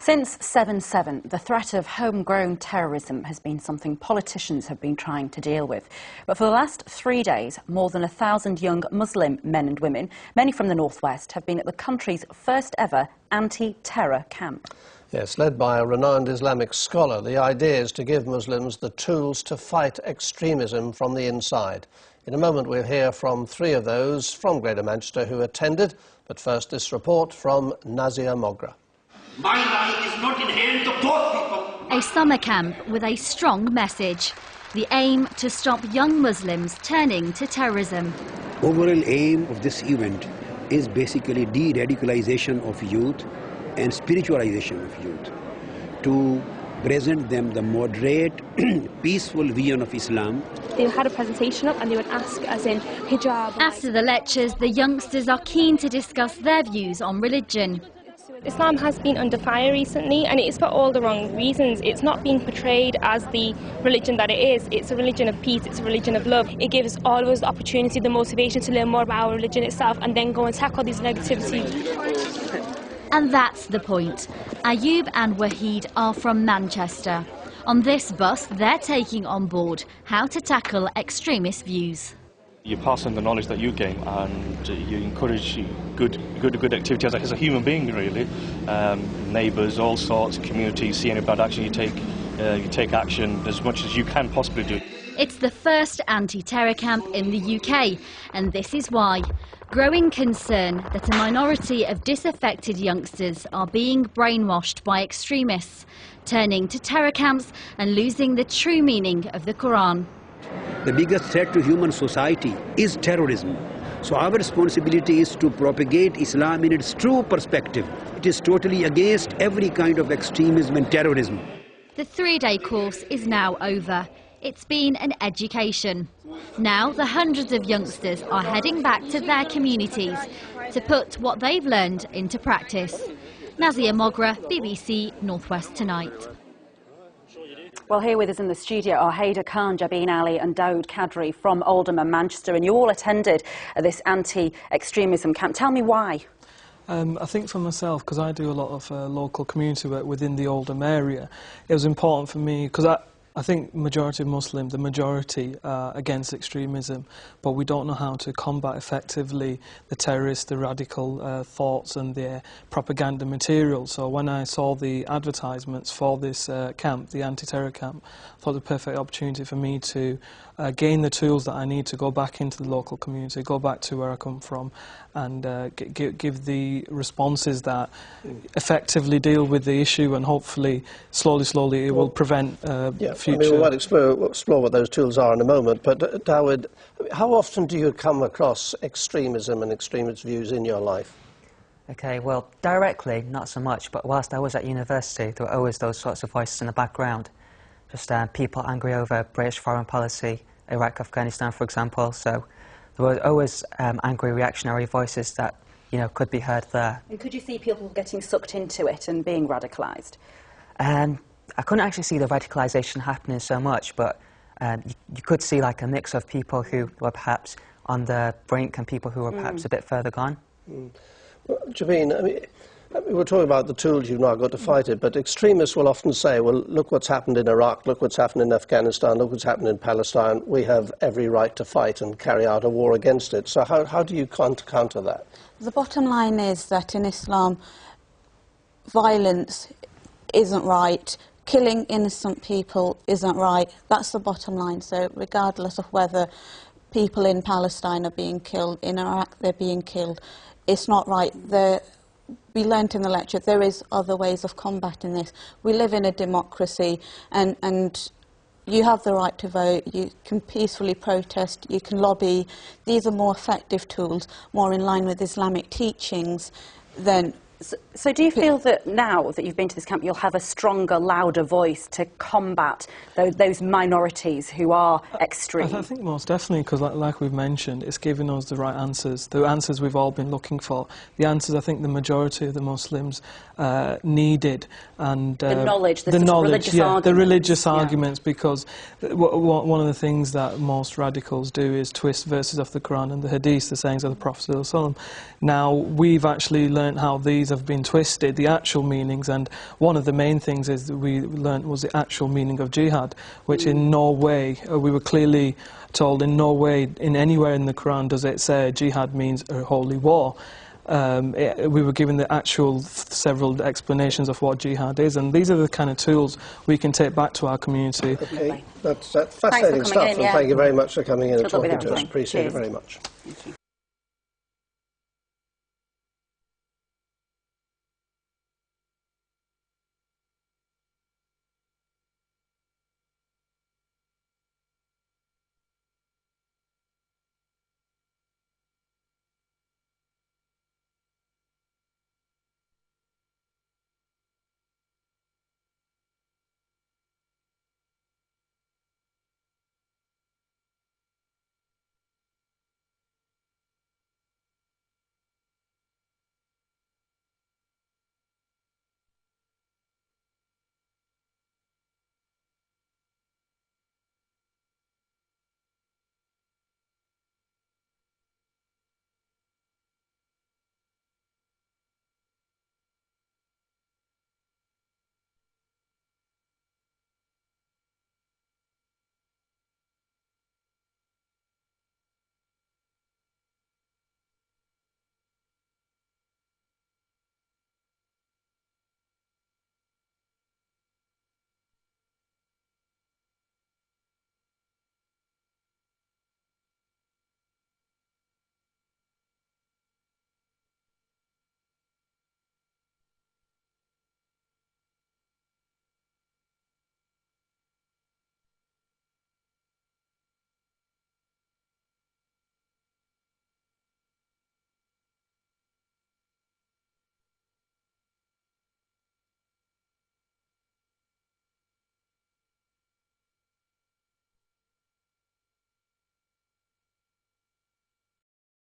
Since 7/7, the threat of homegrown terrorism has been something politicians have been trying to deal with. But for the last 3 days, more than 1,000 young Muslim men and women, many from the northwest, have been at the country's first ever anti-terror camp. Yes, led by a renowned Islamic scholar, the idea is to give Muslims the tools to fight extremism from the inside. In a moment we'll hear from 3 of those from Greater Manchester who attended, but first this report from Nazia Mogra. My life is not in hand of those people. A summer camp with a strong message. The aim to stop young Muslims turning to terrorism. Overall aim of this event is basically de-radicalization of youth and spiritualization of youth, to present them the moderate, peaceful vision of Islam. They had a presentation up and they would ask as in hijab. After the lectures, the youngsters are keen to discuss their views on religion. Islam has been under fire recently, and it is for all the wrong reasons. It's not being portrayed as the religion that it is. It's a religion of peace, it's a religion of love. It gives all of us the opportunity, the motivation to learn more about our religion itself and then go and tackle these negativity. And that's the point. Ayub and Wahid are from Manchester. On this bus, they're taking on board how to tackle extremist views. You pass on the knowledge that you gain, and you encourage good activity as a human being, really. Neighbours, all sorts, communities, see any bad action, you take action as much as you can possibly do. It's the first anti-terror camp in the UK, and this is why. Growing concern that a minority of disaffected youngsters are being brainwashed by extremists, turning to terror camps and losing the true meaning of the Quran. The biggest threat to human society is terrorism. So our responsibility is to propagate Islam in its true perspective. It is totally against every kind of extremism and terrorism. The 3-day course is now over. It's been an education. Now the hundreds of youngsters are heading back to their communities to put what they've learned into practice. Nazia Mogra, BBC Northwest Tonight. Well, here with us in the studio are Hayder Khan, Jabeen Ali and Dawood Qadri from Oldham and Manchester, and you all attended this anti-extremism camp. Tell me why. I think for myself, because I do a lot of local community work within the Oldham area, it was important for me, because I think majority of Muslims, the majority are against extremism, but we don't know how to combat effectively the terrorists, the radical thoughts and their propaganda material. So when I saw the advertisements for this camp, the anti-terror camp, I thought it was a perfect opportunity for me to gain the tools that I need to go back into the local community, go back to where I come from, and give the responses that effectively deal with the issue, and hopefully, slowly, it will prevent future. I mean, we might explore what those tools are in a moment, but Dawood, how often do you come across extremism and extremist views in your life? Okay, well, directly, not so much, but whilst I was at university, there were always those sorts of voices in the background. Just people angry over British foreign policy, Iraq, Afghanistan, for example. So there were always angry reactionary voices that, could be heard there. And could you see people getting sucked into it and being radicalised? I couldn't actually see the radicalisation happening so much, but you could see like a mix of people who were perhaps on the brink and people who were perhaps a bit further gone. Well, Jabeen, I mean, we're talking about the tools you've now got to fight it, but extremists will often say, well, look what's happened in Iraq, look what's happened in Afghanistan, look what's happened in Palestine. We have every right to fight and carry out a war against it. So how do you counter that? The bottom line is that in Islam, violence isn't right. Killing innocent people isn't right. That's the bottom line. So regardless of whether people in Palestine are being killed, in Iraq they're being killed, it's not right. We learnt in the lecture there is other ways of combating this. We live in a democracy, and you have the right to vote, you can peacefully protest, you can lobby. These are more effective tools, more in line with Islamic teachings than... So do you feel that now that you've been to this camp, you'll have a stronger, louder voice to combat those minorities who are extreme? I think most definitely, because like we've mentioned, it's giving us the right answers, the answers we've all been looking for, the answers I think the majority of the Muslims needed. And the knowledge, the knowledge, religious arguments. The religious arguments, because one of the things that most radicals do is twist verses of the Quran and the Hadith, the sayings of the Prophet ﷺ. Now, we've actually learnt how these have been twisted, the actual meanings, and one of the main things is that we learnt was the actual meaning of jihad, which in no way, we were clearly told in no way, in anywhere in the Quran does it say jihad means a holy war. We were given the actual several explanations of what jihad is, and these are the kind of tools we can take back to our community. Okay, that's fascinating stuff, and thank you very much for coming in and talking to us. Appreciate it very much.